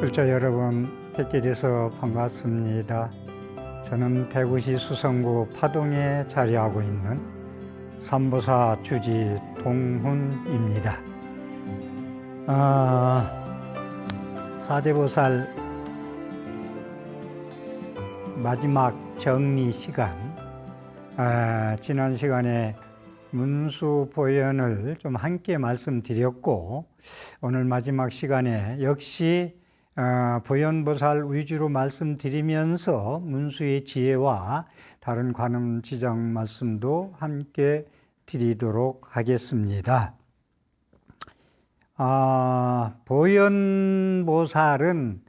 불자 여러분 뵙게 돼서 반갑습니다. 저는 대구시 수성구 파동에 자리하고 있는 삼보사 주지 동훈입니다. 사대보살 마지막 정리 시간, 지난 시간에 문수보연을 좀 함께 말씀드렸고, 오늘 마지막 시간에 역시 보현보살 위주로 말씀드리면서 문수의 지혜와 다른 관음 지정 말씀도 함께 드리도록 하겠습니다. 보현보살은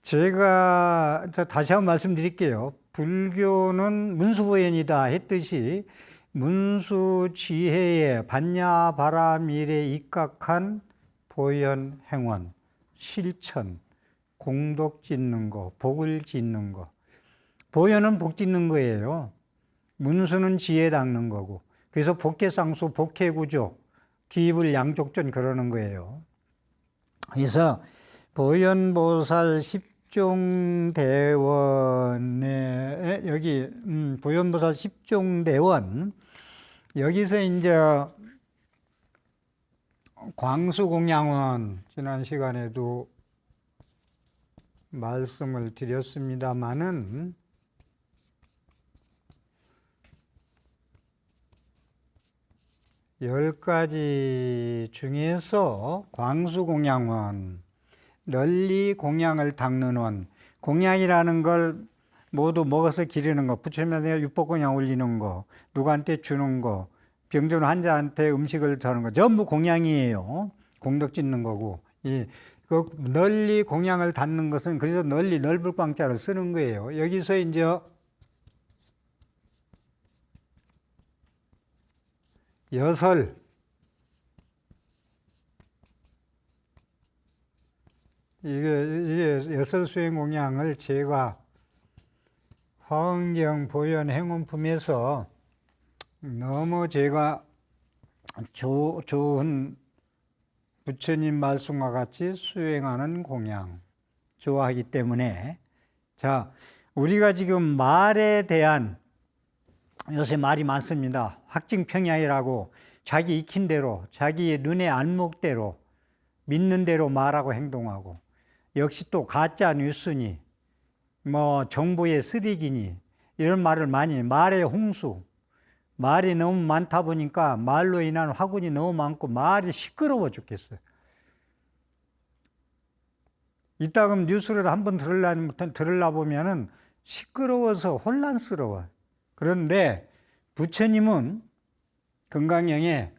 제가 다시 한번 말씀드릴게요. 불교는 문수보현이다 했듯이 문수지혜의 반야바라밀에 입각한 보현 행원, 실천, 공덕 짓는 거, 복을 짓는 거. 보현은 복 짓는 거예요. 문수는 지혜 닦는 거고. 그래서 복해쌍수, 복해구조, 기입을 양족전 그러는 거예요. 그래서 보현보살 10종대원에 여기 보현보살 10종대원 여기서 이제 광수공양원 지난 시간에도 말씀을 드렸습니다마는 10가지 중에서 광수공양원, 널리 공양을 닦는 원, 공양이라는 걸 모두 먹어서 기르는 거, 부처님한테 육법공양 올리는 거, 누구한테 주는 거, 병든 환자한테 음식을 주는 거, 전부 공양이에요. 공덕 짓는 거고. 그 널리 공양을 닦는 것은 그래서 널리 넓을 광자를 쓰는 거예요. 여기서 이제 여설, 이게 여설 수행 공양을 제가 화엄경 보현 행원품에서 너무 제가 좋은 부처님 말씀과 같이 수행하는 공양 좋아하기 때문에, 자, 우리가 지금 말에 대한, 요새 말이 많습니다. 확증평양이라고 자기 익힌 대로, 자기 눈의 안목대로 믿는 대로 말하고 행동하고, 역시 또 가짜 뉴스니 뭐 정보의 쓰레기니 이런 말을 많이, 말의 홍수, 말이 너무 많다 보니까 말로 인한 화군이 너무 많고 말이 시끄러워 죽겠어요. 이따금 뉴스를 한번 들으려 보면은 시끄러워서 혼란스러워. 그런데 부처님은 금강경에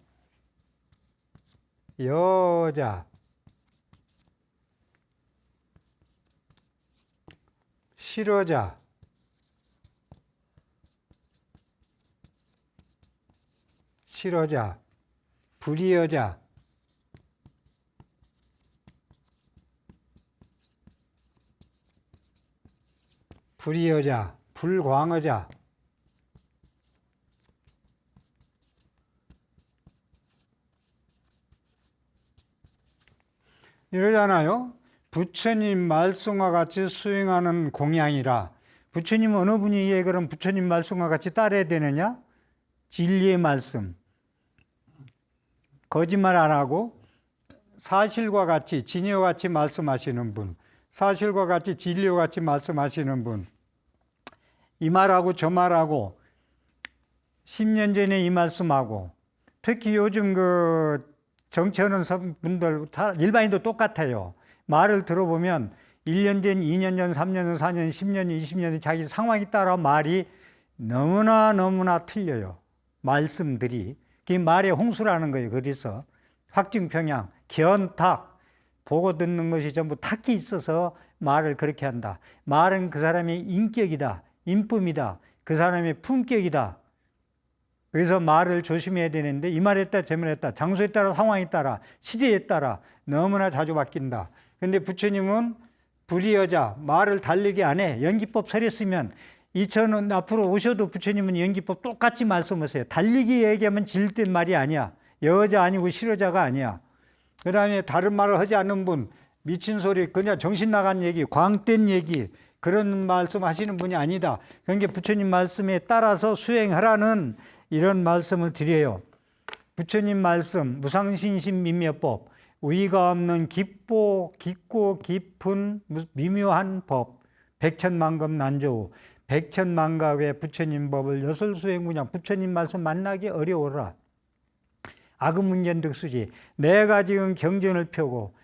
여자, 실어자, 실어자, 불이여자, 불이여자, 불광어자, 이러잖아요. 부처님 말씀과 같이 수행하는 공양이라. 부처님 어느 분이 그럼 부처님 말씀과 같이 따라야 되느냐? 진리의 말씀, 거짓말 안 하고 사실과 같이, 진리와 같이 말씀하시는 분, 사실과 같이 진리와 같이 말씀하시는 분, 이 말하고 저 말하고 10년 전에 이 말씀하고, 특히 요즘 그 정치하는 분들 일반인도 똑같아요. 말을 들어보면 1년 전, 2년 전, 3년 전, 4년, 10년, 20년 전 자기 상황에 따라 말이 너무나 틀려요. 말씀들이. 그게 말의 홍수라는 거예요. 그래서 확증평양, 견탁, 보고 듣는 것이 전부 탁이 있어서 말을 그렇게 한다. 말은 그 사람의 인격이다, 인품이다, 그 사람의 품격이다. 그래서 말을 조심해야 되는데 이 말에 따라 저 말에 따라 장소에 따라 상황에 따라 시대에 따라 너무나 자주 바뀐다. 그런데 부처님은 불이여자, 말을 달리게 안 해. 연기법 설했으면 2000년 앞으로 오셔도 부처님은 연기법 똑같이 말씀하세요. 달리기 얘기하면 질된 말이 아니야. 여자 아니고 실어자가 아니야. 그 다음에 다른 말을 하지 않는 분, 미친 소리, 그냥 정신 나간 얘기, 광된 얘기, 그런 말씀 하시는 분이 아니다. 그러니까 부처님 말씀에 따라서 수행하라는 이런 말씀을 드려요. 부처님 말씀, 무상신심미묘법, 우의가 없는 깊고 깊은 미묘한 법, 백천만급 난조우, 백천만갑의 부처님 법을 여설수행구냥, 부처님 말씀 만나기 어려워라. 악음문견득수지. 내가 지금 경전을 펴고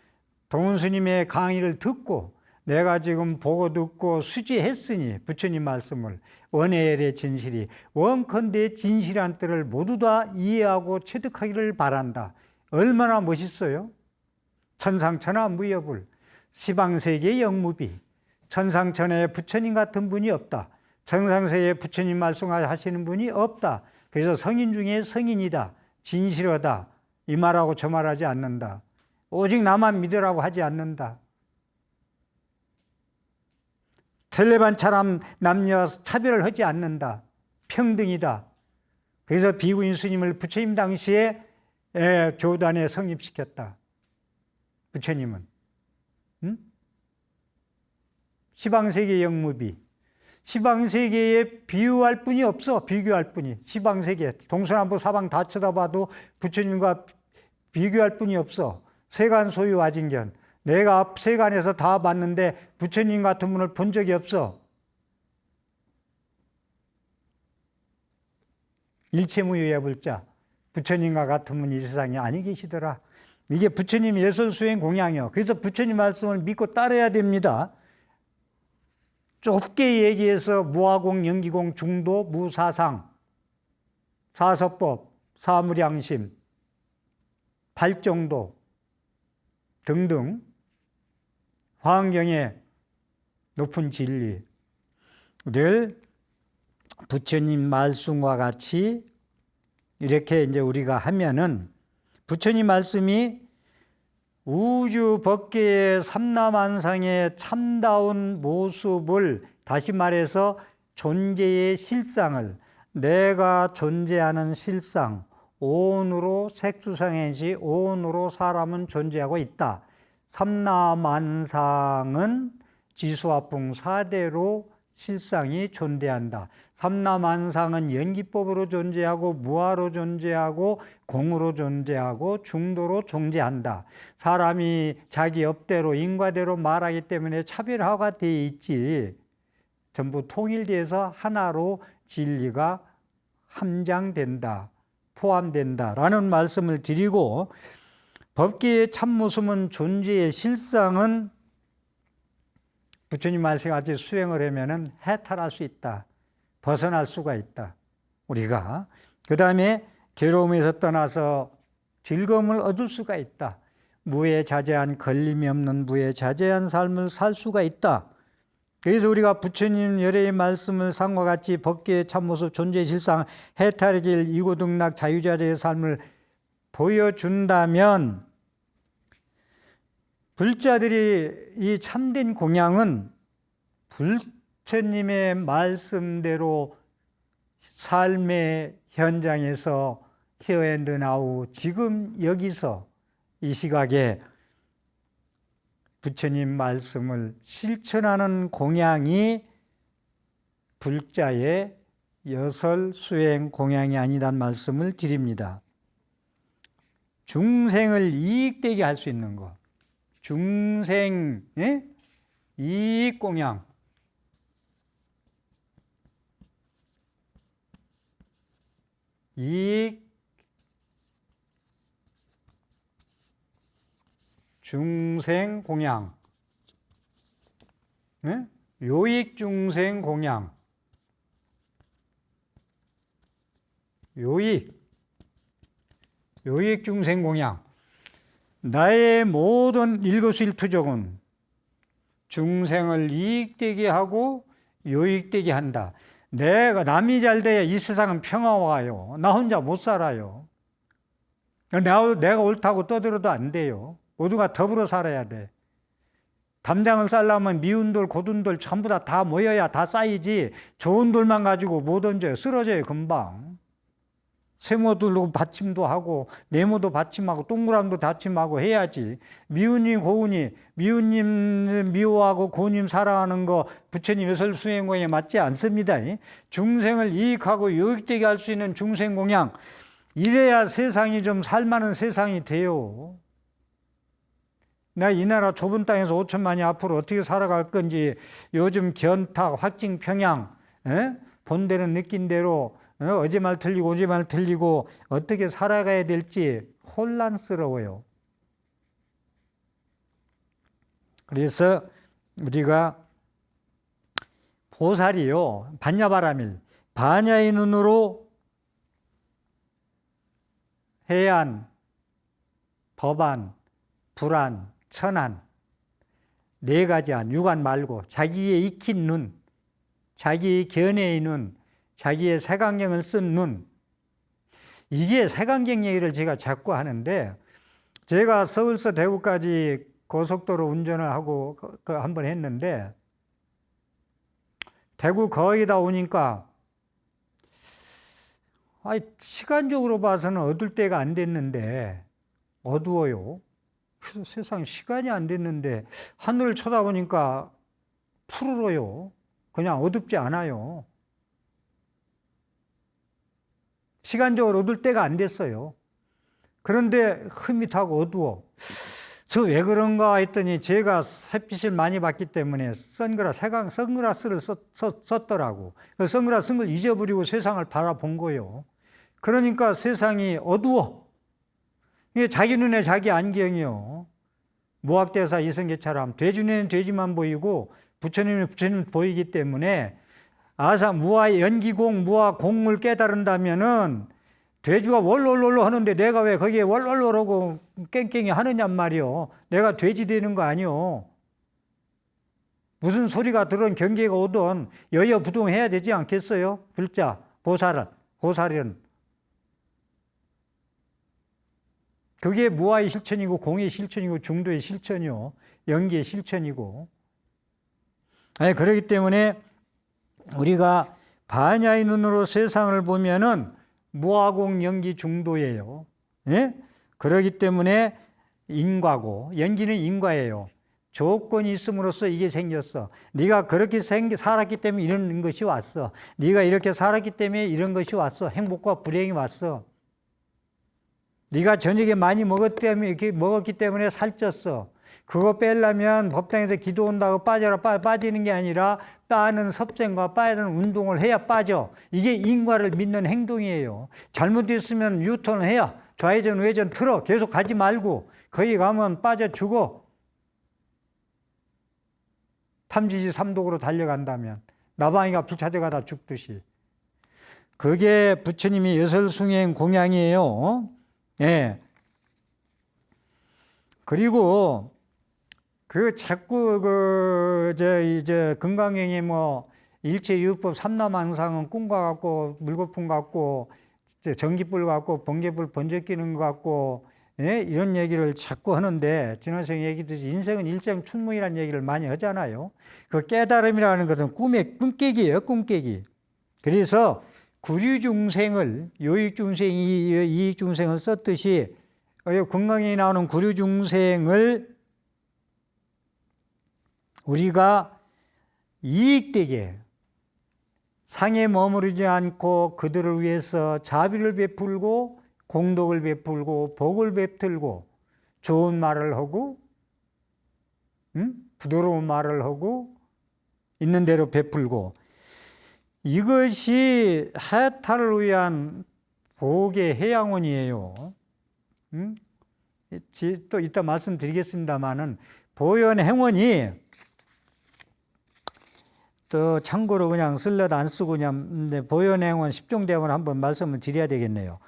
동훈스님의 강의를 듣고 내가 지금 보고 듣고 수지했으니 부처님 말씀을 원해열의 진실이 원컨대 진실한 뜻을 모두 다 이해하고 체득하기를 바란다. 얼마나 멋있어요? 천상천하 무여불, 시방세계 영무비, 천상천하에 부처님 같은 분이 없다. 천상세계에 부처님 말씀하시는 분이 없다. 그래서 성인 중에 성인이다. 진실하다. 이 말하고 저 말하지 않는다. 오직 나만 믿으라고 하지 않는다. 설레반처럼 남녀 차별을 하지 않는다. 평등이다. 그래서 비구인 스님을 부처님 당시에 교단에 성립시켰다. 부처님은. 시방세계 영무비. 시방세계에 비유할 분이 없어. 비교할 분이. 시방세계. 동서남북 사방 다 쳐다봐도 부처님과 비교할 분이 없어. 세간 소유 아진견. 내가 세간에서 다 봤는데 부처님 같은 분을 본 적이 없어. 일체무유예불자. 부처님과 같은 분이 이 세상에 아니 계시더라. 이게 부처님 예설수행 공양이요. 그래서 부처님 말씀을 믿고 따라야 됩니다. 좁게 얘기해서 무아공, 영기공, 중도, 무사상, 사서법, 사무량심, 발정도 등등 환경의 높은 진리를 부처님 말씀과 같이 이렇게 이제 우리가 하면은 부처님 말씀이 우주 법계의 삼라만상의 참다운 모습을, 다시 말해서 존재의 실상을, 내가 존재하는 실상, 오온으로 색수상행시, 오온으로 사람은 존재하고 있다. 삼라만상은 지수화풍 4대로 실상이 존재한다. 삼라만상은 연기법으로 존재하고 무아로 존재하고 공으로 존재하고 중도로 존재한다. 사람이 자기 업대로 인과대로 말하기 때문에 차별화가 되어 있지 전부 통일돼서 하나로 진리가 함장된다. 포함된다라는 말씀을 드리고, 법계의 참무숨은 존재의 실상은 부처님 말씀같이 수행을 하면은 해탈할 수 있다. 벗어날 수가 있다. 우리가 그 다음에 괴로움에서 떠나서 즐거움을 얻을 수가 있다. 무해자재한, 걸림이 없는 무해자재한 삶을 살 수가 있다. 그래서 우리가 부처님 열애의 말씀을 상과 같이 법계의 참모습, 존재의 실상, 해탈의 길, 이고등락, 자유자재의 삶을 보여준다면 불자들이 이 참된 공양은 부처님의 말씀대로 삶의 현장에서 here and now, 지금 여기서 이 시각에 부처님 말씀을 실천하는 공양이 불자의 여설 수행 공양이 아니란 말씀을 드립니다. 중생을 이익되게 할 수 있는 것, 중생 이익 공양, 이익 중생 공양, 요익 중생 공양, 요익 중생 공양. 나의 모든 일거수일투족은 중생을 이익되게 하고 요익되게 한다. 남이 잘 돼야 이 세상은 평화와요. 나 혼자 못 살아요. 내가 옳다고 떠들어도 안 돼요. 모두가 더불어 살아야 돼. 담장을 쌓려면 미운 돌, 고든 돌 전부 다 모여야 다 쌓이지, 좋은 돌만 가지고 못 얹어요. 쓰러져요, 금방. 세모들로 받침도 하고 네모도 받침하고 동그라미도 받침하고 해야지. 미우님 고우님, 미우님 미워하고 고우님 사랑하는 거 부처님 예설수행공에 맞지 않습니다. 중생을 이익하고 유익되게 할 수 있는 중생공양, 이래야 세상이 좀 살만한 세상이 돼요. 내가 이 나라 좁은 땅에서 5천만이 앞으로 어떻게 살아갈 건지 요즘 견탁, 확증, 평양, 본대는 느낀 대로 어제 말 틀리고 어제 말 틀리고 어떻게 살아가야 될지 혼란스러워요. 그래서 우리가 보살이요, 반야바라밀, 반야의 눈으로 해안, 법안, 불안, 천안, 네 가지 안, 육안 말고 자기의 익힌 눈, 자기의 견해의 눈, 자기의 색안경을 쓴 눈, 이게 색안경 얘기를 제가 자꾸 하는데, 제가 서울서 대구까지 고속도로 운전을 하고 한번 했는데, 대구 거의 다 오니까 시간적으로 봐서는 어두울 때가 안 됐는데 어두워요. 그래서 세상 시간이 안 됐는데 하늘을 쳐다보니까 푸르러요. 그냥 어둡지 않아요. 시간적으로 어두울 때가 안 됐어요. 그런데 흐릿하고 어두워. 저 왜 그런가 했더니 제가 햇빛을 많이 받기 때문에 선글라스를 썼더라고. 그 선글라스 쓴 걸 잊어버리고 세상을 바라본 거예요. 그러니까 세상이 어두워. 이게 자기 눈에 자기 안경이요. 무학대사 이성계처럼 돼지 눈에는 돼지만 보이고 부처님은 부처님 보이기 때문에 무아 연기공, 무아 공을 깨달은다면은 돼지가 월월월로 하는데 내가 왜 거기에 월월월하고 깽깽이 하느냔 말이요. 내가 돼지 되는 거 아니요. 무슨 소리가 들은 경계가 오든 여여부동해야 되지 않겠어요? 불자, 보살은. 그게 무아의 실천이고 공의 실천이고 중도의 실천이요. 연기의 실천이고. 그렇기 때문에 우리가 반야의 눈으로 세상을 보면은 무아공 연기 중도예요. 그렇기 때문에 인과고, 연기는 인과예요. 조건이 있음으로써 이게 생겼어. 네가 그렇게 살았기 때문에 이런 것이 왔어. 네가 이렇게 살았기 때문에 이런 것이 왔어. 행복과 불행이 왔어. 네가 저녁에 많이 먹었기 때문에 살쪘어. 그거 빼려면 법당에서 기도 온다고 빠지는 게 아니라 빠는 섭생과 빠는 운동을 해야 빠져. 이게 인과를 믿는 행동이에요. 잘못됐으면 유턴을 해야 좌회전 우회전 틀어. 계속 가지 말고 거기 가면 빠져 죽어. 탐지지 삼독으로 달려간다면 나방이가 불 찾아가다 죽듯이. 그게 부처님이 여설숭행 공양이에요. 그리고 자꾸 이제 건강행위 일체유법 삼라만상은 꿈과 같고 물거품 같고 전기불 같고 번개불 번쩍 끼는 것 같고 이런 얘기를 자꾸 하는데, 지난생 얘기듯이 인생은 일생춘몽이라는 얘기를 많이 하잖아요. 그 깨달음이라는 것은 꿈깨기예요. 꿈깨기. 그래서 구류중생을 요익중생, 이익중생을 썼듯이 건강에 나오는 구류중생을 우리가 이익되게 상에 머무르지 않고 그들을 위해서 자비를 베풀고 공덕을 베풀고 복을 베풀고 좋은 말을 하고 부드러운 말을 하고 있는 대로 베풀고, 이것이 해탈을 위한 복의 해양원이에요. 또 이따 말씀드리겠습니다마는 보현행원이 또 참고로 그냥 쓸려도 안 쓰고 그냥 보현행원 10종대원 한번 말씀을 드려야 되겠네요.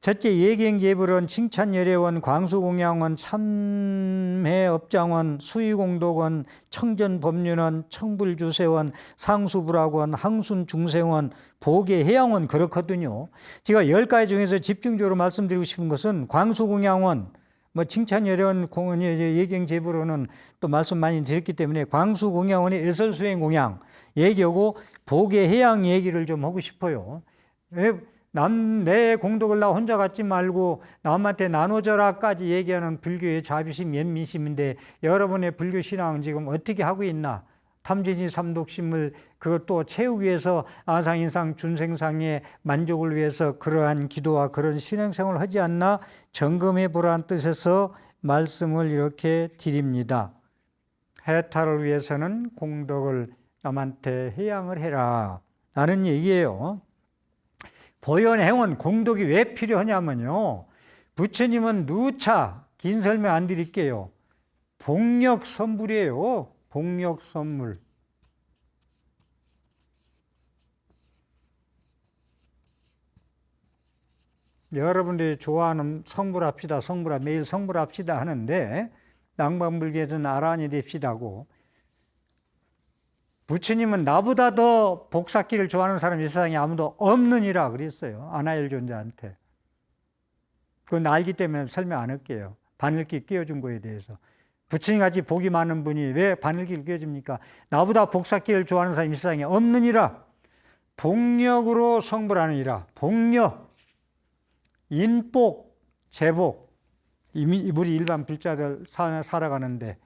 첫째, 예경제불원, 칭찬열애원, 광수공양원, 참회업장원, 수의공덕원, 청전법륜원, 청불주세원, 상수불학원, 항순중생원, 복의해양원, 그렇거든요. 제가 10가지 중에서 집중적으로 말씀드리고 싶은 것은 광수공양원, 칭찬열애원 공원이 예경제불원은 또 말씀 많이 드렸기 때문에 광수공양원의 일설수행공양 얘기하고 복의해양 얘기를 좀 하고 싶어요. 내 공덕을 나 혼자 갖지 말고 남한테 나눠줘라까지 얘기하는 불교의 자비심, 연민심인데 여러분의 불교 신앙은 지금 어떻게 하고 있나? 탐진이 삼독심을 그것도 채우기 위해서 아상인상 준생상의 만족을 위해서 그러한 기도와 그런 신행생활을 하지 않나 점검해 보라는 뜻에서 말씀을 이렇게 드립니다. 해탈을 위해서는 공덕을 남한테 회양을 해라 라는 얘기예요. 보현행은 공덕이 왜 필요하냐면요, 부처님은 누차 긴 설명 안 드릴게요. 복력 선물이에요. 복력 선물. 여러분들이 좋아하는 성불합시다, 매일 성불합시다 하는데 낭방불개든 아란이 됩시다고. 부처님은 나보다 더 복사기를 좋아하는 사람이 이 세상에 아무도 없느니라 그랬어요. 아나엘 존재한테. 그건 알기 때문에 설명 안 할게요. 바늘기 끼워준 거에 대해서. 부처님같이 복이 많은 분이 왜 바늘기를 끼워줍니까? 나보다 복사기를 좋아하는 사람이 이 세상에 없느니라. 복력으로 성불하느니라. 복력. 인복, 제복. 우리 일반 불자들 살아가는데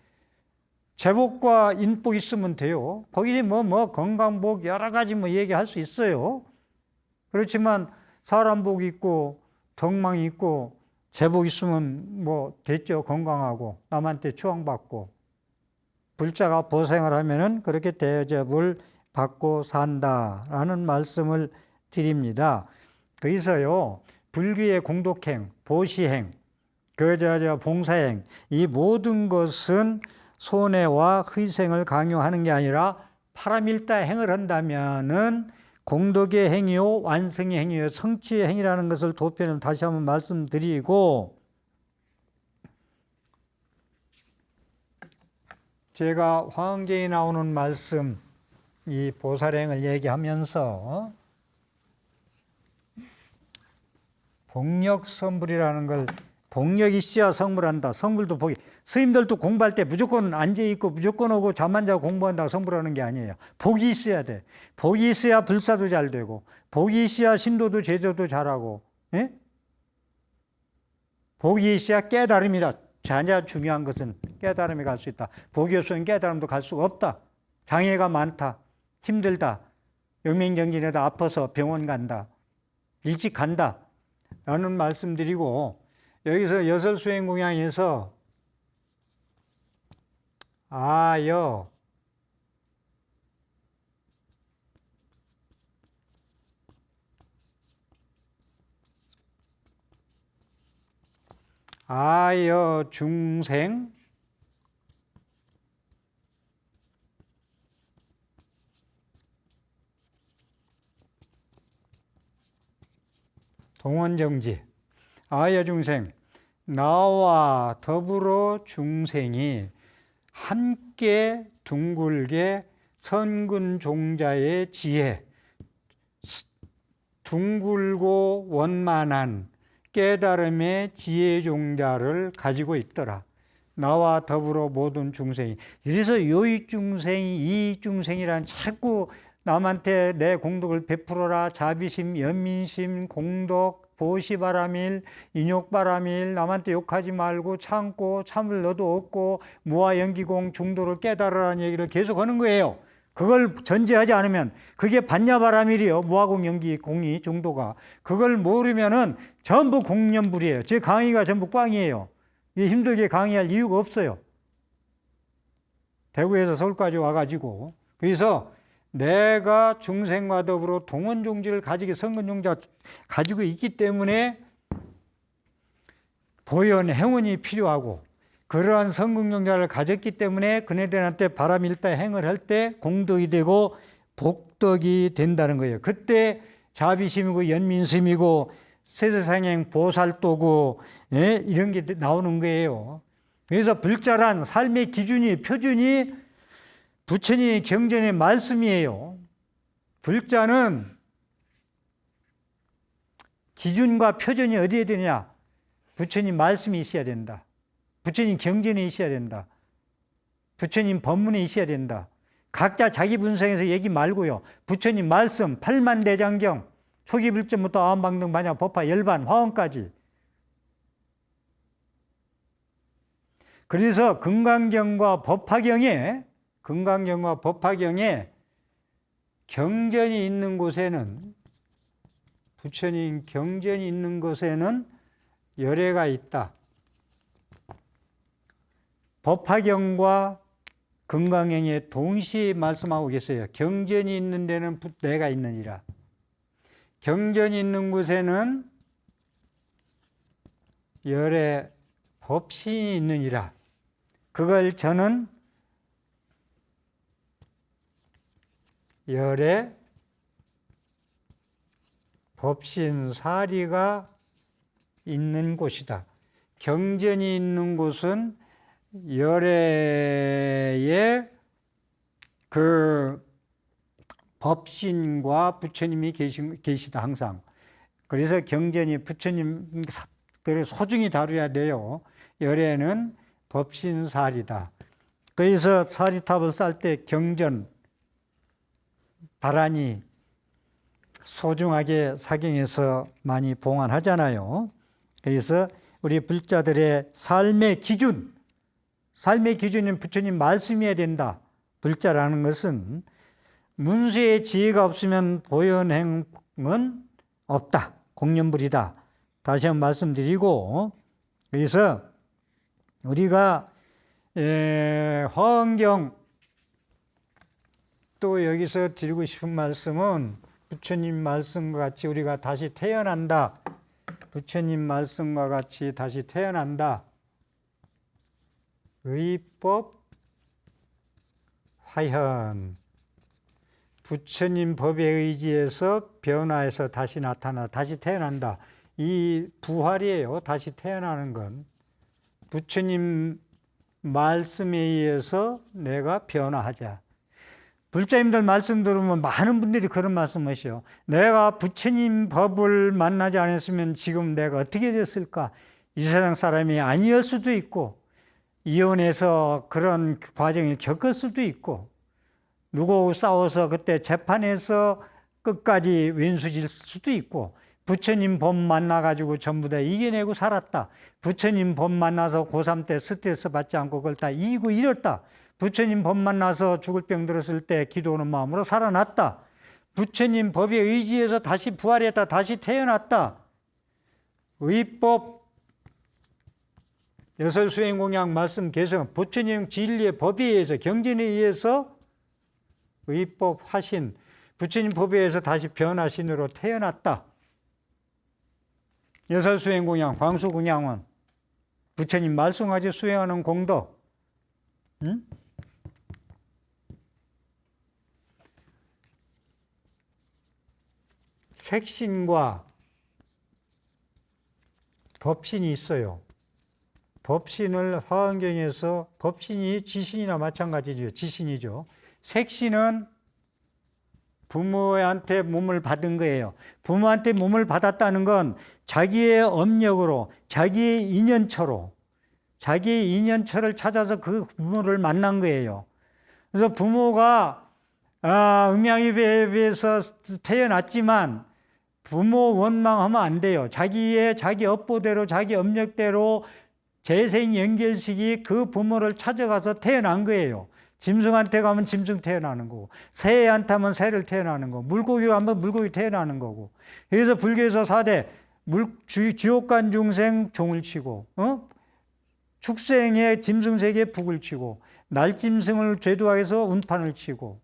제복과 인복 있으면 돼요. 거기에 건강복 여러 가지 얘기할 수 있어요. 그렇지만 사람 복 있고 덕망 있고 제복 있으면 됐죠. 건강하고 남한테 추앙받고 불자가 보생을 하면은 그렇게 대접을 받고 산다라는 말씀을 드립니다. 그래서요, 불교의 공덕행, 보시행, 봉사행, 이 모든 것은 손해와 희생을 강요하는 게 아니라 파라밀다 행을 한다면은 공덕의 행위요, 완성의 행위요, 성취의 행위라는 것을 도표는 다시 한번 말씀드리고, 제가 화엄경에 나오는 말씀, 이 보살행을 얘기하면서 복력선불이라는 걸, 복력이 있어야 성불한다. 성불도 복이. 스님들도 공부할 때 무조건 앉아있고 무조건 오고 잠만 자고 공부한다고 성불하는 게 아니에요. 복이 있어야 돼. 복이 있어야 불사도 잘 되고, 복이 있어야 신도도 제도도 잘하고, 예? 복이 있어야 깨달음이다. 가장 중요한 것은 깨달음에 갈 수 있다. 복이 없으면 깨달음도 갈 수가 없다. 장애가 많다. 힘들다. 영맹정진에다 아파서 병원 간다. 일찍 간다. 라는 말씀드리고, 여기서 여설수행공양에서 아여 중생 동원정지. 아여 중생, 나와 더불어 중생이 함께 둥글게 선근종자의 지혜, 둥글고 원만한 깨달음의 지혜종자를 가지고 있더라. 나와 더불어 모든 중생이. 그래서 요익중생이, 이익중생이란 자꾸 남한테 내 공덕을 베풀어라, 자비심, 연민심, 공덕, 보시바라밀, 인욕바라밀, 남한테 욕하지 말고 참고 참을 너도 없고 무아연기공 중도를 깨달으라는 얘기를 계속 하는 거예요. 그걸 전제하지 않으면 그게 반야바라밀이요. 무아공 연기공이 중도가. 그걸 모르면은 전부 공연불이에요. 제 강의가 전부 꽝이에요. 힘들게 강의할 이유가 없어요. 대구에서 서울까지 와가지고. 그래서 내가 중생과 더불어 동원종지를 가지게 선근종자 가지고 있기 때문에 보현 행운이 필요하고, 그러한 선근종자를 가졌기 때문에 그네들한테 바람일다 행을 할 때 공덕이 되고 복덕이 된다는 거예요. 그때 자비심이고 연민심이고 세세상행 보살도고, 예? 이런 게 나오는 거예요. 그래서 불자란 삶의 기준이, 표준이 부처님의 경전의 말씀이에요. 불자는 기준과 표준이 어디에 되냐? 부처님 말씀이 있어야 된다. 부처님 경전에 있어야 된다. 부처님 법문에 있어야 된다. 각자 자기 분석에서 얘기 말고요. 부처님 말씀, 팔만대장경, 초기 불점부터 아원방등 반야 법화 열반 화원까지. 그래서 금강경과 법화경에 경전이 있는 곳에는, 부처님 경전이 있는 곳에는 열애가 있다. 법화경과 금강경에 동시에 말씀하고 계세요. 경전이 있는 데는 내가 있느니라. 경전이 있는 곳에는 열애 법신이 있느니라. 그걸 저는 열애 법신사리가 있는 곳이다. 경전이 있는 곳은 열애의 그 법신과 부처님이 계시다 항상. 그래서 경전이 부처님 소중히 다루어야 돼요. 열애는 법신사리다. 그래서 사리탑을 쌀 때 경전 바라니 소중하게 사경에서 많이 봉안하잖아요. 그래서 우리 불자들의 삶의 기준은 부처님 말씀이어야 된다. 불자라는 것은 문수의 지혜가 없으면 보현행은 없다. 공연불이다. 다시 한번 말씀드리고, 그래서 우리가 화엄경 또 여기서 드리고 싶은 말씀은 부처님 말씀과 같이 우리가 다시 태어난다. 부처님 말씀과 같이 다시 태어난다. 의법 화현. 부처님 법에 의지해서 변화해서 다시 나타나, 다시 태어난다. 이 부활이에요. 다시 태어나는 건. 부처님 말씀에 의해서 내가 변화하자. 불자님들 말씀 들으면 많은 분들이 그런 말씀 하셔요. 내가 부처님 법을 만나지 않았으면 지금 내가 어떻게 됐을까? 이 세상 사람이 아니었을 수도 있고, 이혼해서 그런 과정을 겪을 수도 있고, 누구하고 싸워서 그때 재판에서 끝까지 왼수질 수도 있고, 부처님 법 만나가지고 전부 다 이겨내고 살았다. 부처님 법 만나서 고3 때 스트레스 받지 않고 그걸 다 이기고 이뤘다. 부처님 법 만나서 죽을 병 들었을 때 기도하는 마음으로 살아났다. 부처님 법에 의지해서 다시 부활했다. 다시 태어났다. 의법 여설수행공약 말씀 개성 부처님 진리의 법에 의해서 경전에 의해서 의법 화신 부처님 법에 의해서 다시 변화신으로 태어났다. 여설수행공약 광수공양은 부처님 말씀까지 수행하는 공덕. 응? 색신과 법신이 있어요. 법신을 화엄경에서 법신이 지신이나 마찬가지죠. 지신이죠. 색신은 부모한테 몸을 받은 거예요. 부모한테 몸을 받았다는 건 자기의 업력으로, 자기의 인연처로, 자기의 인연처를 찾아서 그 부모를 만난 거예요. 그래서 부모가 음양이배에서 태어났지만 부모 원망하면 안 돼요. 자기 업보대로, 자기 업력대로 재생 연결식이 그 부모를 찾아가서 태어난 거예요. 짐승한테 가면 짐승 태어나는 거고, 새한테 하면 새를 태어나는 거고, 물고기로 하면 물고기 태어나는 거고. 그래서 불교에서 4대 지옥간 중생 종을 치고, 축생의 짐승 세계에 북을 치고, 날짐승을 제도하여서 운판을 치고,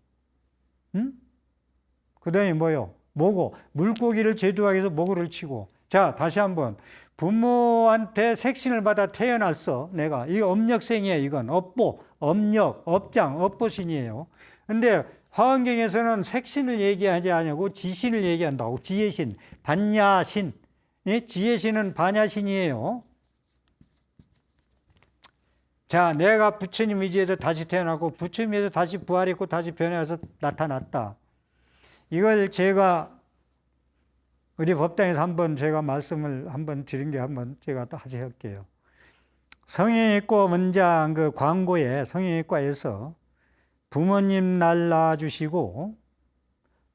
그 다음에 뭐요? 모고, 물고기를 제도하여서 모고를 치고. 자, 다시 한번. 부모한테 색신을 받아 태어났어, 내가. 이거 업력생이에요, 이건. 업보, 업력, 업장, 업보신이에요. 근데 화엄경에서는 색신을 얘기하지 않고 지신을 얘기한다고. 지혜신, 반야신. 예? 지혜신은 반야신이에요. 자, 내가 부처님 의지에서 다시 태어나고 부처님에서 다시 부활했고 다시 변해서 나타났다. 이걸 제가 우리 법당에서 한번 제가 말씀을 한번 드린 게 한번 제가 또 다시 할게요. 성형외과 원장 그 광고에 성형외과에서 부모님 날 낳아주시고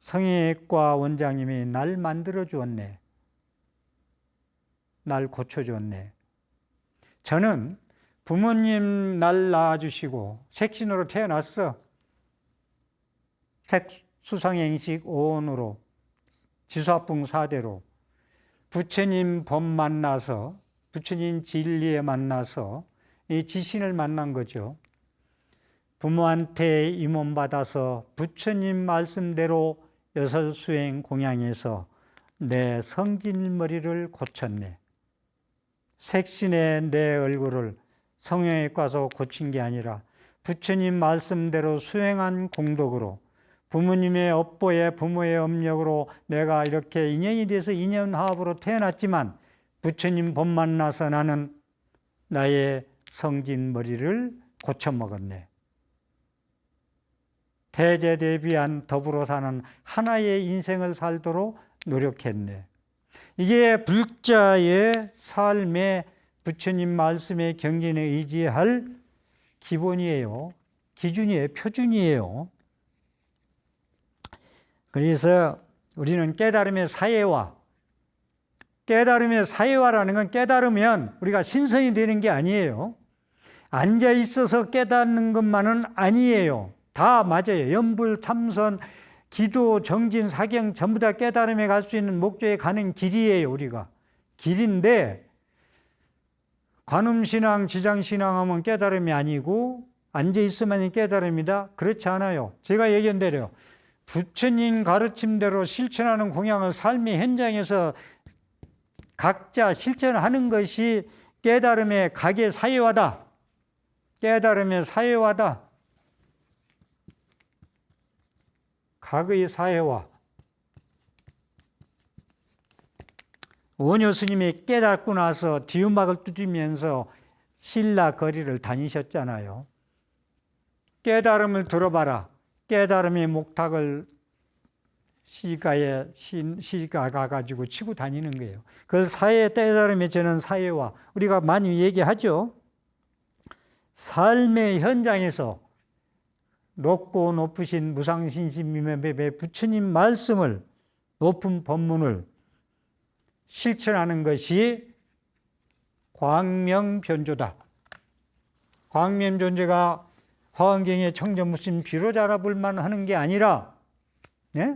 성형외과 원장님이 날 만들어 주었네. 날 고쳐 주었네. 저는 부모님 날 낳아주시고 색신으로 태어났어. 색수상행식 5원으로 지수합풍 4대로 부처님 법 만나서, 부처님 진리에 만나서 이 지신을 만난 거죠. 부모한테 임원받아서 부처님 말씀대로 여설수행 공양해서 내 성질머리를 고쳤네. 색신의 내 얼굴을 성형외과에서 고친 게 아니라 부처님 말씀대로 수행한 공덕으로, 부모님의 업보에 부모의 업력으로 내가 이렇게 인연이 돼서 인연화합으로 태어났지만 부처님 법 만나서 나는 나의 성진머리를 고쳐먹었네. 태재대비한 더불어 사는 하나의 인생을 살도록 노력했네. 이게 불자의 삶에 부처님 말씀의 경전에 의지할 기본이에요. 기준이에요. 표준이에요. 그래서 우리는 깨달음의 사회화라는 건 깨달으면 우리가 신선이 되는 게 아니에요. 앉아 있어서 깨닫는 것만은 아니에요. 다 맞아요. 염불, 참선, 기도, 정진, 사경 전부 다 깨달음에 갈 수 있는 목적에 가는 길이에요. 우리가 길인데, 관음신앙, 지장신앙 하면 깨달음이 아니고 앉아 있으면 깨달음이다. 그렇지 않아요. 제가 얘기한 대로 부처님 가르침대로 실천하는 공양을 삶의 현장에서 각자 실천하는 것이 깨달음의 각의 사회화다. 깨달음의 사회화다. 각의 사회화. 원효 스님이 깨닫고 나서 뒤음박을 두드리면서 신라 거리를 다니셨잖아요. 깨달음을 들어봐라. 깨달음의 목탁을 시가 가가지고 치고 다니는 거예요. 그걸 깨달음의 저는 사회화. 우리가 많이 얘기하죠. 삶의 현장에서 높고 높으신 무상신심미매배 부처님 말씀을, 높은 법문을 실천하는 것이 광명변조다. 광명변조가 화엄경의 청정무심 비로자 알아볼 만하는 게 아니라, 네?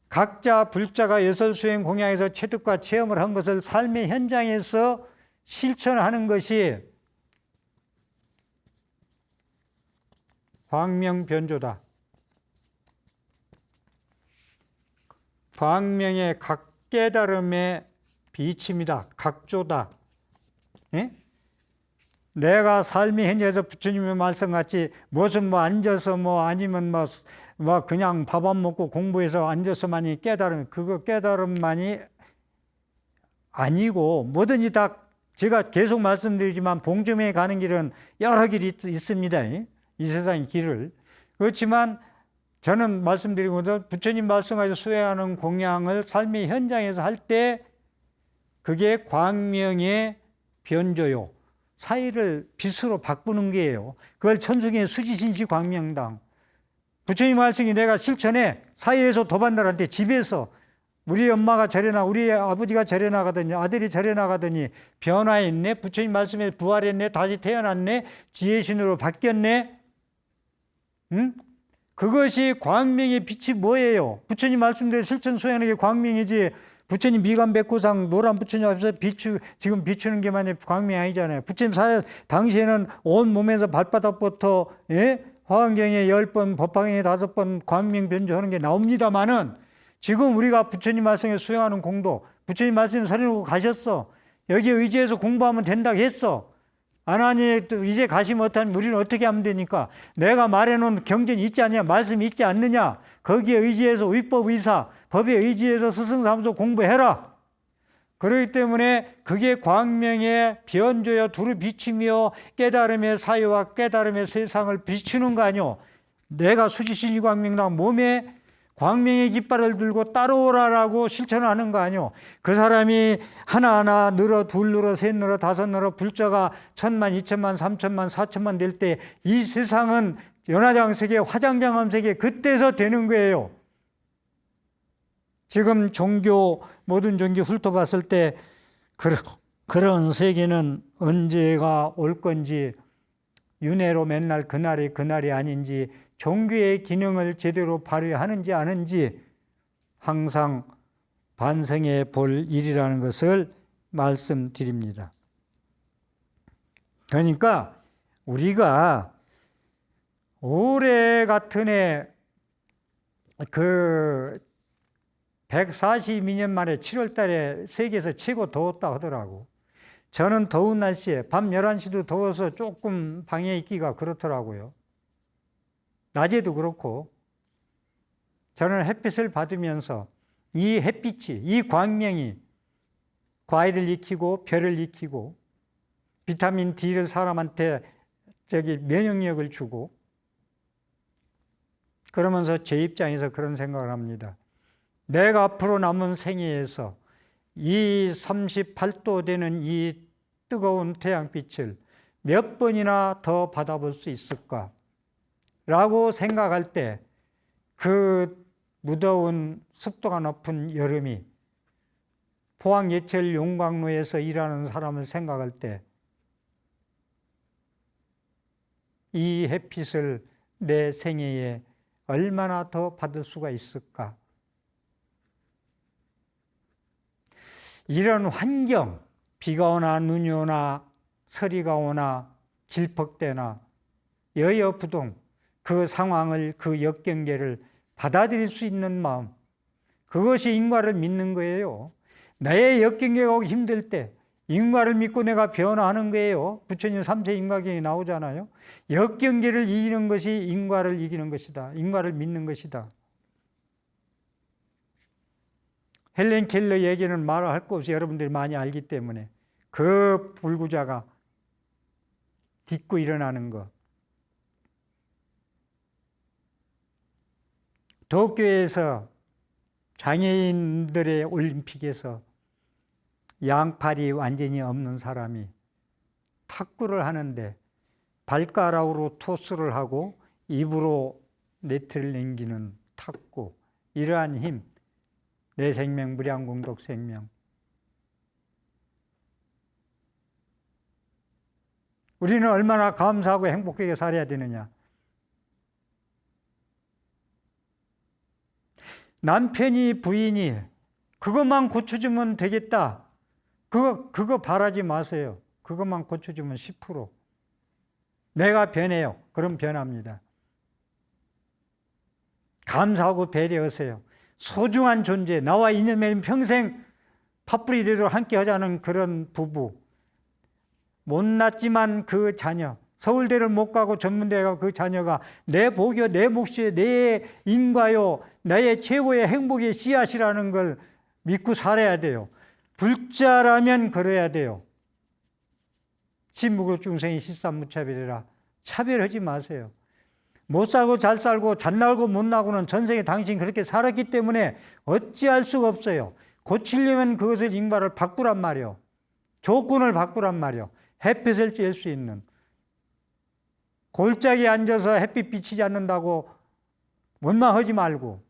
각자 불자가 여설수행 공양에서 체득과 체험을 한 것을 삶의 현장에서 실천하는 것이 광명변조다. 광명의 각 깨달음의 비침이다. 각조다. 예? 내가 삶의 현장에서 부처님의 말씀같이 무슨 앉아서 아니면 그냥 밥 안 먹고 공부해서 앉아서만이 그거 깨달음만이 아니고, 뭐든지 다 제가 계속 말씀드리지만 봉점에 가는 길은 여러 길이 있습니다. 이 세상의 길을. 그렇지만 저는 말씀드리고도 부처님 말씀하셔서 수행하는 공양을 삶의 현장에서 할 때 그게 광명의 변조요. 사회를 빛으로 바꾸는 게예요. 그걸 천중의 수지신시 광명당. 부처님 말씀이 내가 실천해. 사회에서 도반들한테 집에서 우리 엄마가 절에 우리 아버지가 절에 나가더니 아들이 절에 나가더니 변화했네. 부처님 말씀에 부활했네. 다시 태어났네. 지혜신으로 바뀌었네. 응? 그것이 광명의 빛이 뭐예요? 부처님 말씀대로 실천 수행하는 게 광명이지. 부처님 미간 백구상 노란 부처님 앞에서 지금 비추는 게 만약 광명이 아니잖아요. 부처님 당시에는 온 몸에서 발바닥부터 화엄경에 10번, 법화경에 5번 광명 변조하는 게 나옵니다만은, 지금 우리가 부처님 말씀에 수행하는 공도, 부처님 말씀에 서려놓고 가셨어. 여기에 의지해서 공부하면 된다고 했어. 안 하니 이제 가시 못하면 우리는 어떻게 하면 되니까? 내가 말해놓은 경전이 있지 않냐? 말씀이 있지 않느냐? 거기에 의지해서 의법의사, 법에 의지해서 스승사무소 공부해라. 그렇기 때문에 그게 광명의 변조여 두루 비치며 깨달음의 사회와 깨달음의 세상을 비추는 거 아니오. 내가 수지신이 광명당 몸에 광명의 깃발을 들고 따라오라라고 실천하는 거 아니오. 그 사람이 하나하나 늘어, 둘 늘어, 셋 늘어, 다섯 늘어, 불자가 1000만, 2000만, 3000만, 4000만 될 때 이 세상은 연화장 세계, 화장장암 세계 그때서 되는 거예요. 지금 종교, 모든 종교 훑어봤을 때 그런 세계는 언제가 올 건지, 윤회로 맨날 그날이 아닌지, 종교의 기능을 제대로 발휘하는지 아는지 항상 반성해 볼 일이라는 것을 말씀드립니다. 그러니까 우리가 올해 같은 해 142년 만에 7월 달에 세계에서 최고 더웠다 하더라고. 저는 더운 날씨에 밤 11시도 더워서 조금 방에 있기가 그렇더라고요. 낮에도 그렇고. 저는 햇빛을 받으면서 이 햇빛이, 이 광명이 과일을 익히고 별을 익히고 비타민 D를 사람한테 면역력을 주고, 그러면서 제 입장에서 그런 생각을 합니다. 내가 앞으로 남은 생애에서 이 38도 되는 이 뜨거운 태양빛을 몇 번이나 더 받아볼 수 있을까? 라고 생각할 때 그 무더운 습도가 높은 여름이 포항예철 용광로에서 일하는 사람을 생각할 때 이 햇빛을 내 생애에 얼마나 더 받을 수가 있을까? 이런 환경, 비가 오나 눈이 오나 서리가 오나 질퍽대나 여여부동 그 상황을, 그 역경계를 받아들일 수 있는 마음, 그것이 인과를 믿는 거예요. 나의 역경계가 오기 힘들 때 인과를 믿고 내가 변화하는 거예요. 부처님 3세 인과경이 나오잖아요. 역경계를 이기는 것이 인과를 이기는 것이다. 인과를 믿는 것이다. 헬렌 켈러 얘기는 말할 것 없이 여러분들이 많이 알기 때문에 그 불구자가 딛고 일어나는 것. 도쿄에서 장애인들의 올림픽에서 양팔이 완전히 없는 사람이 탁구를 하는데 발가락으로 토스를 하고 입으로 네트를 넘기는 탁구, 이러한 힘, 내 생명 무량공덕 생명. 우리는 얼마나 감사하고 행복하게 살아야 되느냐. 남편이 부인이 그것만 고쳐주면 되겠다. 그거 바라지 마세요. 그것만 고쳐주면 10%. 내가 변해요. 그럼 변합니다. 감사하고 배려하세요. 소중한 존재, 나와 인연 맺은 평생 팥뿌리 되도록 함께 하자는 그런 부부. 못났지만 그 자녀, 서울대를 못 가고 전문대에 가고 그 자녀가 내 복이요, 내 몫이요, 내 인과요, 나의 최고의 행복의 씨앗이라는 걸 믿고 살아야 돼요. 불자라면 그래야 돼요. 신무국 중생이 십삼무차별이라. 차별하지 마세요. 못 살고 잘 살고 잘 나고 못 나고는 전생에 당신 그렇게 살았기 때문에 어찌할 수가 없어요. 고치려면 그것을 인과를 바꾸란 말이요. 조건을 바꾸란 말이요. 햇빛을 쬐을 수 있는. 골짜기에 앉아서 햇빛 비치지 않는다고 원망하지 말고,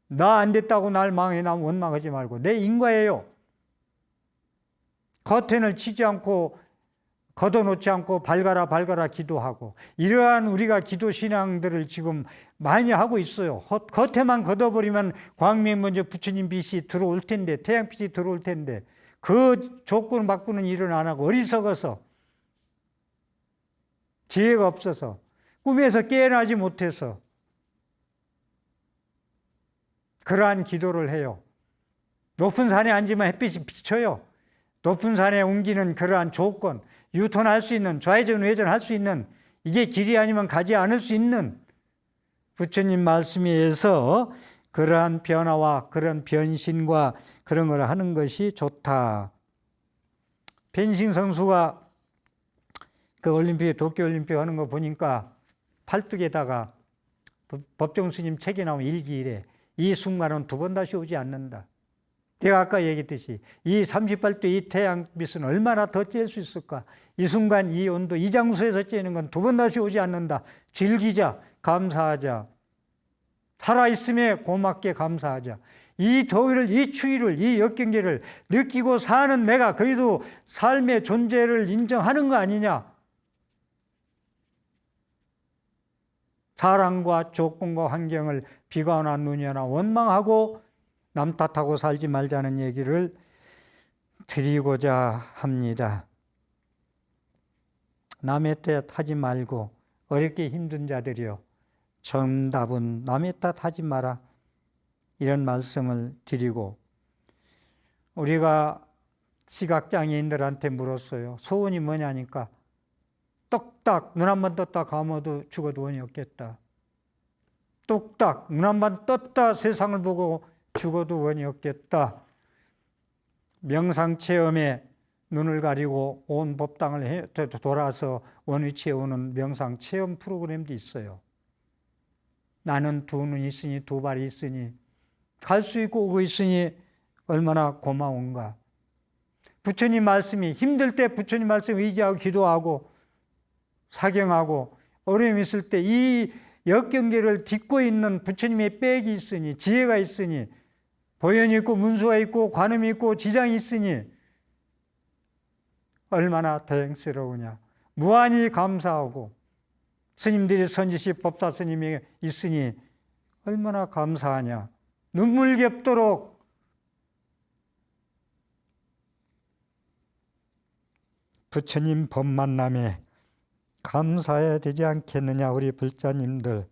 나 안 됐다고 날 망해 나 원망하지 말고, 내 인과예요. 커튼을 치지 않고 걷어놓지 않고 발가라 기도하고, 이러한 우리가 기도 신앙들을 지금 많이 하고 있어요. 겉에만 걷어버리면 광명 먼저 부처님 빛이 들어올 텐데, 태양빛이 들어올 텐데, 그 조건 바꾸는 일은 안 하고 어리석어서, 지혜가 없어서, 꿈에서 깨어나지 못해서 그러한 기도를 해요. 높은 산에 앉으면 햇빛이 비쳐요. 높은 산에 옮기는 그러한 조건, 유턴할 수 있는, 좌회전 우회전할 수 있는, 이게 길이 아니면 가지 않을 수 있는 부처님 말씀에 의해서 그러한 변화와 그런 변신과 그런 걸 하는 것이 좋다. 펜싱 선수가 그 올림픽, 도쿄올림픽 하는 거 보니까 팔뚝에다가 법정 스님 책에 나온 일기일에 이 순간은 두 번 다시 오지 않는다. 제가 아까 얘기했듯이 이 38도 이 태양빛은 얼마나 더 쬐을 수 있을까? 이 순간, 이 온도, 이 장소에서 쬐는 건 두 번 다시 오지 않는다. 즐기자, 감사하자. 살아있음에 고맙게 감사하자. 이 더위를, 이 추위를, 이 역경계를 느끼고 사는 내가 그래도 삶의 존재를 인정하는 거 아니냐? 사랑과 조건과 환경을 비가 오나 눈이 오나 원망하고 남 탓하고 살지 말자는 얘기를 드리고자 합니다. 남의 탓하지 말고 어렵게 힘든 자들이요, 정답은 남의 탓하지 마라, 이런 말씀을 드리고, 우리가 시각장애인들한테 물었어요. 소원이 뭐냐니까 똑딱 눈 한 번 떴다 감아도 죽어도 원이 없겠다. 똑딱 눈 한 번 떴다 세상을 보고 죽어도 원이 없겠다. 명상체험에 눈을 가리고 온 법당을 돌아서 원위치에 오는 명상체험 프로그램도 있어요. 나는 두 눈이 있으니 두 발이 있으니 갈 수 있고 오고 있으니 얼마나 고마운가. 부처님 말씀이 힘들 때 부처님 말씀 의지하고 기도하고 사경하고 어려움이 있을 때 이 역경계를 딛고 있는 부처님의 백이 있으니, 지혜가 있으니, 보현이 있고 문수가 있고 관음이 있고 지장이 있으니 얼마나 다행스러우냐. 무한히 감사하고 스님들이 선지시 법사 스님이 있으니 얼마나 감사하냐. 눈물겹도록 부처님 법 만남에 감사해야 되지 않겠느냐. 우리 불자님들,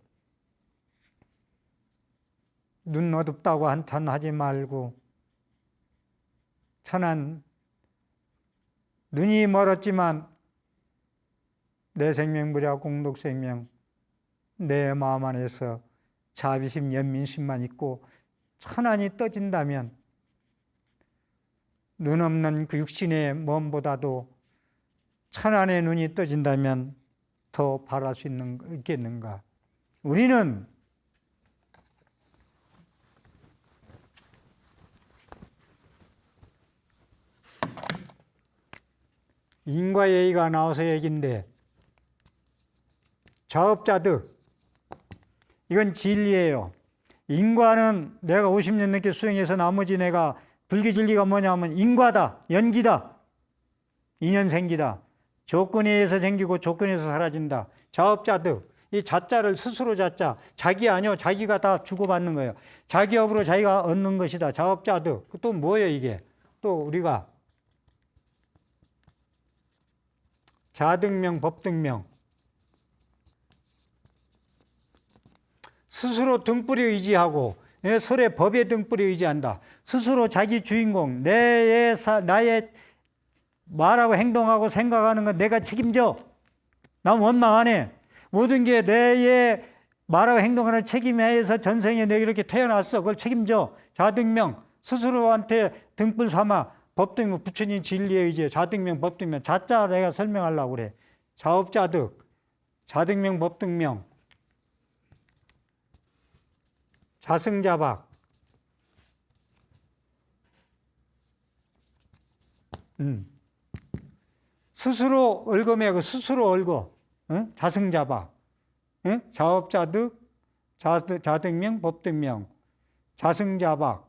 눈 어둡다고 한탄하지 말고, 천한 눈이 멀었지만 내 생명 무려 공덕생명, 내 마음 안에서 자비심 연민심만 있고 천안이 떠진다면 눈 없는 그 육신의 몸보다도 천안의 눈이 떠진다면 더 바랄 수 있겠는가. 우리는 인과 예의가 나와서 얘기인데, 자업자득, 이건 진리예요. 인과는 내가 50년 넘게 수행해서 나머지 내가 불기진리가 뭐냐면 인과다, 연기다, 인연생기다. 조건에 의해서 생기고 조건에 의해서 사라진다. 자업자득, 이 자자를 스스로 자자, 자기 아니요, 자기가 다 주고받는 거예요. 자기 업으로 자기가 얻는 것이다. 자업자득. 또 뭐예요 이게? 또 우리가 자등명, 법등명. 스스로 등불에 의지하고 설의 법의 등불에 의지한다. 스스로 자기 주인공, 나의 말하고 행동하고 생각하는 건 내가 책임져. 난 원망 안 해. 모든 게 내의 말하고 행동하는 책임에 의해서 전생에 내가 이렇게 태어났어. 그걸 책임져. 자등명, 스스로한테 등불 삼아. 법등명, 부처님 진리에 의지해. 자등명, 법등명. 자자 내가 설명하려고 그래. 자업자득, 자등명, 법등명, 자승자박. 스스로 얽어매고 스스로 얽어. 응? 자승자박. 응? 자업자득, 자등명, 법등명, 자승자박.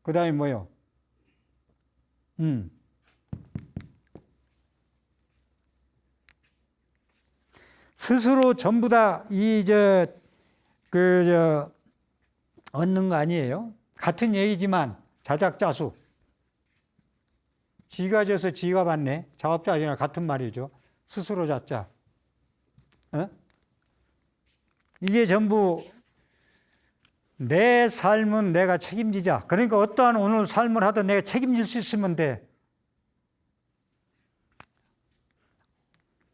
그 다음에 뭐요? 스스로 전부 다 얻는 거 아니에요? 같은 얘기지만 자작자수. 지가 져서 지가 받네. 자업자득이랑 같은 말이죠. 스스로 자자. 어? 이게 전부 내 삶은 내가 책임지자. 그러니까 어떠한 오늘 삶을 하든 내가 책임질 수 있으면 돼.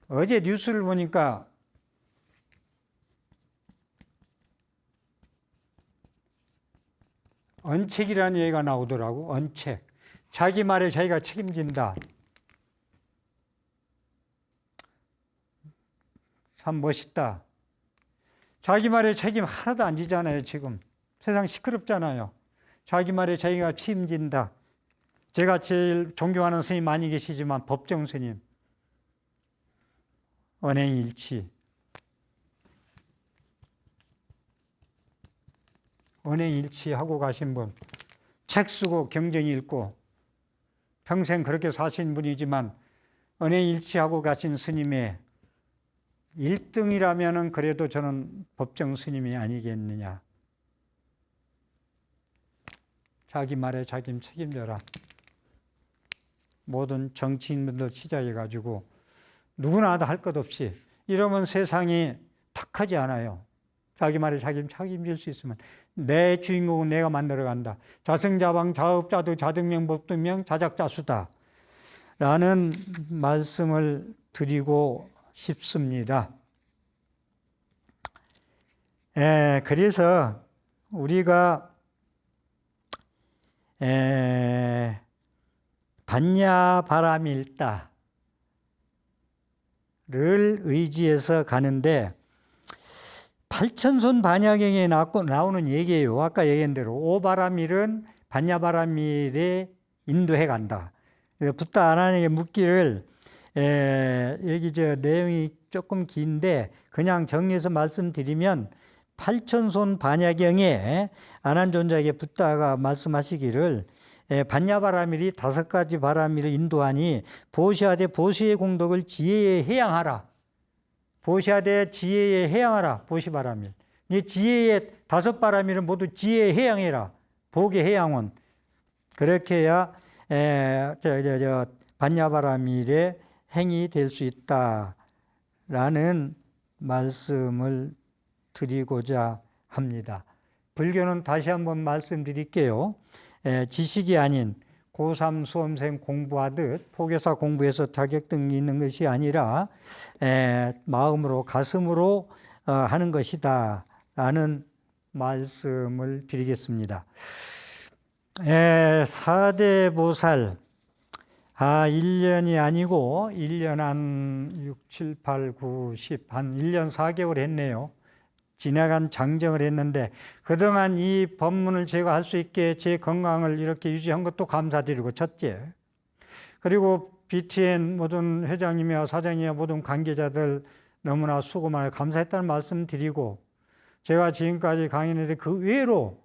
어제 뉴스를 보니까 언책이라는 얘기가 나오더라고. 언책. 자기 말에 자기가 책임진다. 참 멋있다. 자기 말에 책임 하나도 안 지잖아요, 지금. 세상 시끄럽잖아요. 자기 말에 자기가 책임진다. 제가 제일 존경하는 스님 많이 계시지만 법정 스님, 언행일치. 언행일치하고 가신 분, 책 쓰고 경전 읽고 평생 그렇게 사신 분이지만 언행일치하고 가신 스님의 1등이라면 그래도 저는 법정 스님이 아니겠느냐. 자기 말에 자기 책임져라. 모든 정치인분들 시작해가지고 누구나 다 할 것 없이 이러면 세상이 탁하지 않아요. 자기 말에 자기 책임질 수 있으면 내 주인공은 내가 만들어간다. 자승자방 자업자도 자등명 법등명 자작자수다 라는 말씀을 드리고 싶습니다. 그래서 우리가 반야바라밀다를 의지해서 가는데 팔천손 반야경에 나오는 얘기예요. 아까 얘기한 대로 오바라밀은 반야바라밀에 인도해 간다. 붓다 아난에게 묻기를 여기 내용이 조금 긴데 그냥 정리해서 말씀드리면 팔천손 반야경에 아난존자에게 붓다가 말씀하시기를 반야바라밀이 5가지 바라밀을 인도하니 보시하되 보시의 공덕을 지혜에 해양하라. 보시하되 지혜에 해양하라. 보시바라밀. 이 지혜의 5바라밀은 모두 지혜에 해양해라. 복의 해양원. 그렇게 해야 반야바라밀의 행이 될 수 있다라는 말씀을 드리고자 합니다. 불교는 다시 한번 말씀드릴게요. 지식이 아닌 고3 수험생 공부하듯 포교사 공부해서 자격증이 있는 것이 아니라 마음으로 가슴으로 하는 것이다 라는 말씀을 드리겠습니다. 4대 보살 1년이 아니고 1년 한 6, 7, 8, 9, 10 한 1년 4개월 했네요. 지나간 장정을 했는데 그동안 이 법문을 제가 할 수 있게 제 건강을 이렇게 유지한 것도 감사드리고 첫째, 그리고 BTN 모든 회장님이와 사장님이와 모든 관계자들 너무나 수고 많이 감사했다는 말씀 드리고, 제가 지금까지 강연했는데 그 외로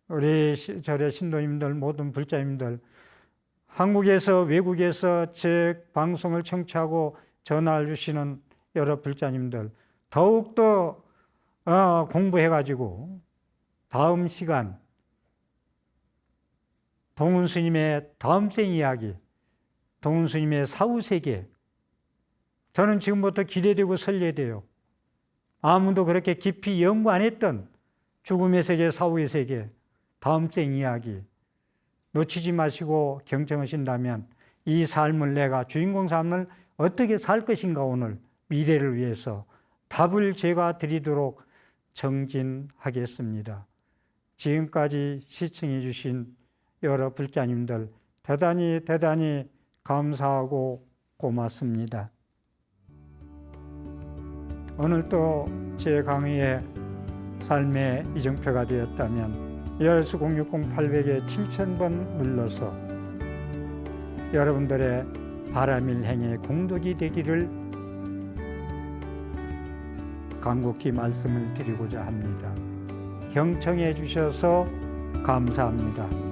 우리 절의 신도님들 모든 불자님들 한국에서 외국에서 제 방송을 청취하고 전화를 주시는 여러 불자님들 더욱더 공부해가지고 다음 시간 동훈 스님의 다음생 이야기, 동훈 스님의 사후세계, 저는 지금부터 기대되고 설레돼요. 아무도 그렇게 깊이 연구 안 했던 죽음의 세계, 사후의 세계, 다음생 이야기 놓치지 마시고 경청하신다면 이 삶을 내가 주인공 삶을 어떻게 살 것인가, 오늘 미래를 위해서 답을 제가 드리도록 정진하겠습니다. 지금까지 시청해 주신 여러 불자님들 대단히 감사하고 고맙습니다. 오늘도 제 강의에 삶의 이정표가 되었다면 열수 060-800에 7000번 눌러서 여러분들의 바라밀행의 공덕이 되기를 간곡히 말씀을 드리고자 합니다. 경청해 주셔서 감사합니다.